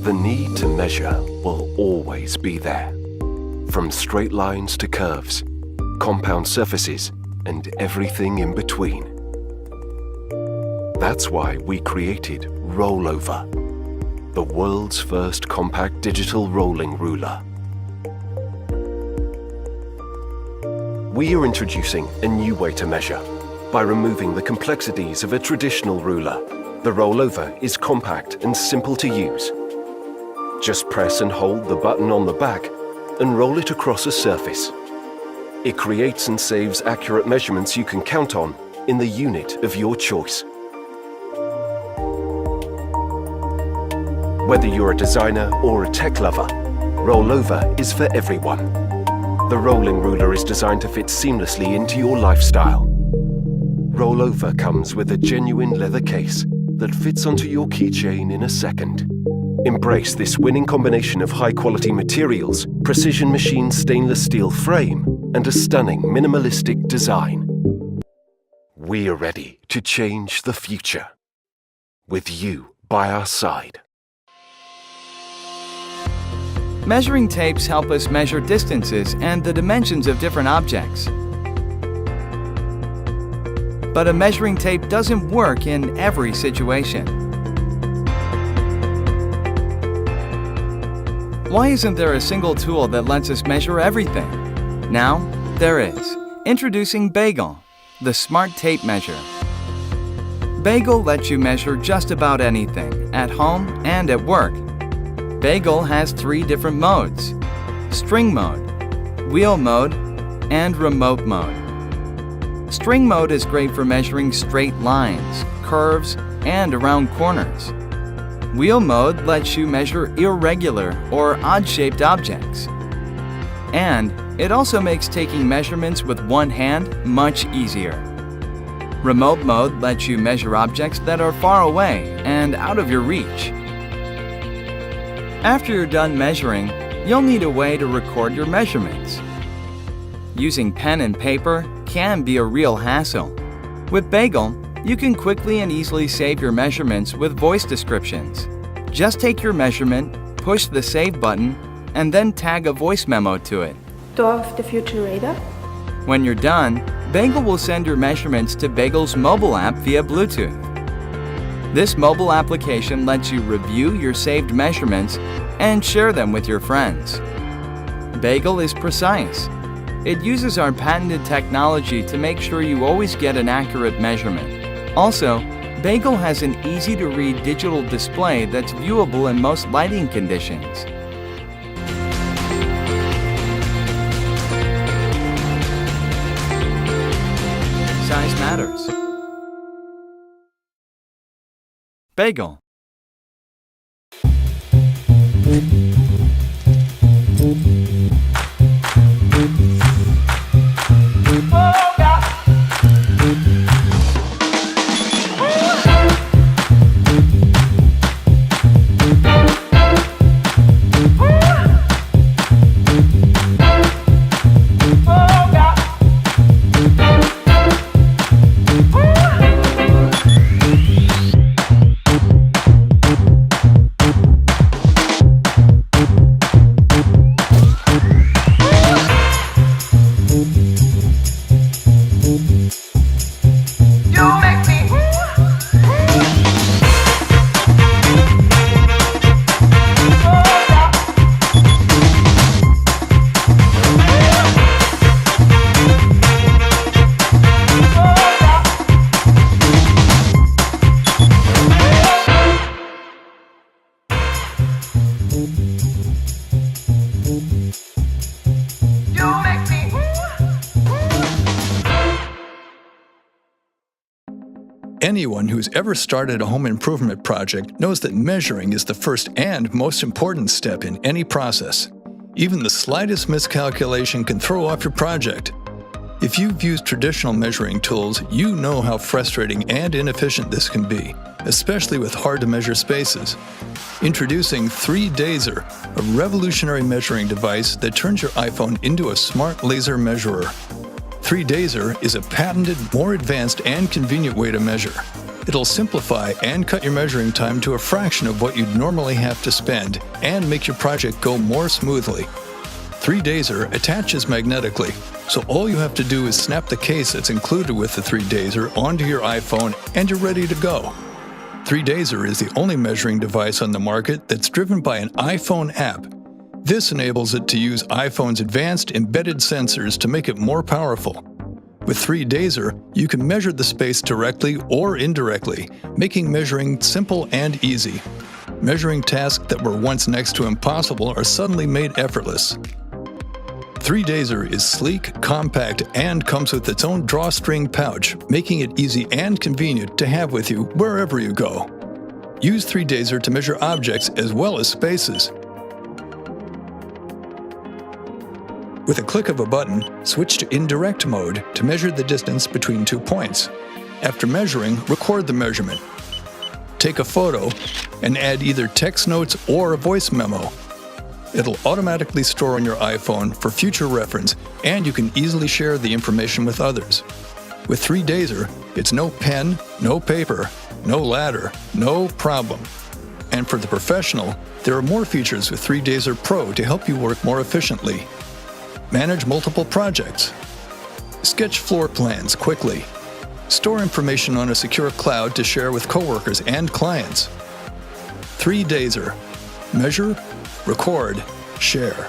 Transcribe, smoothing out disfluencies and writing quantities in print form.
The need to measure will always be there. From straight lines to curves, compound surfaces, and everything in between. That's why we created Rollover, the world's first compact digital rolling ruler. We are introducing a new way to measure by removing the complexities of a traditional ruler. The Rollover is compact and simple to use. Just press and hold the button on the back and roll it across a surface. It creates and saves accurate measurements you can count on in the unit of your choice. Whether you're a designer or a tech lover, Rollover is for everyone. The rolling ruler is designed to fit seamlessly into your lifestyle. Rollover comes with a genuine leather case that fits onto your keychain in a second. Embrace this winning combination of high-quality materials, precision machined stainless steel frame, and a stunning minimalistic design. We are ready to change the future, with you by our side. Measuring tapes help us measure distances and the dimensions of different objects. But a measuring tape doesn't work in every situation. Why isn't there a single tool that lets us measure everything? Now, there is. Introducing Bagel, the smart tape measure. Bagel lets you measure just about anything, at home and at work. Bagel has 3 different modes: string mode, wheel mode, and remote mode. String mode is great for measuring straight lines, curves, and around corners. Wheel mode lets you measure irregular or odd-shaped objects. And it also makes taking measurements with one hand much easier. Remote mode lets you measure objects that are far away and out of your reach. After you're done measuring, you'll need a way to record your measurements. Using pen and paper can be a real hassle. With Bagel, you can quickly and easily save your measurements with voice descriptions. Just take your measurement, push the Save button, and then tag a voice memo to it. Door of the Future Radar. When you're done, Bagel will send your measurements to Bagel's mobile app via Bluetooth. This mobile application lets you review your saved measurements and share them with your friends. Bagel is precise. It uses our patented technology to make sure you always get an accurate measurement. Also, Bagel has an easy-to-read digital display that's viewable in most lighting conditions. Size matters. Bagel. Anyone who's ever started a home improvement project knows that measuring is the first and most important step in any process. Even the slightest miscalculation can throw off your project. If you've used traditional measuring tools, you know how frustrating and inefficient this can be, especially with hard-to-measure spaces. Introducing 3Dazer, a revolutionary measuring device that turns your iPhone into a smart laser measurer. 3Dazer is a patented, more advanced, and convenient way to measure. It'll simplify and cut your measuring time to a fraction of what you'd normally have to spend and make your project go more smoothly. 3Dayser attaches magnetically, so all you have to do is snap the case that's included with the 3Dayser onto your iPhone and you're ready to go. 3Dayser is the only measuring device on the market that's driven by an iPhone app. This enables it to use iPhone's advanced embedded sensors to make it more powerful. With 3Dayser, you can measure the space directly or indirectly, making measuring simple and easy. Measuring tasks that were once next to impossible are suddenly made effortless. 3Dayser is sleek, compact, and comes with its own drawstring pouch, making it easy and convenient to have with you wherever you go. Use 3Dayser to measure objects as well as spaces. With a click of a button, switch to indirect mode to measure the distance between 2 points. After measuring, record the measurement. Take a photo and add either text notes or a voice memo. It'll automatically store on your iPhone for future reference, and you can easily share the information with others. With 3Dayser, it's no pen, no paper, no ladder, no problem. And for the professional, there are more features with 3Dayser Pro to help you work more efficiently. Manage multiple projects. Sketch floor plans quickly. Store information on a secure cloud to share with coworkers and clients. 3Dayser. Measure, record, share.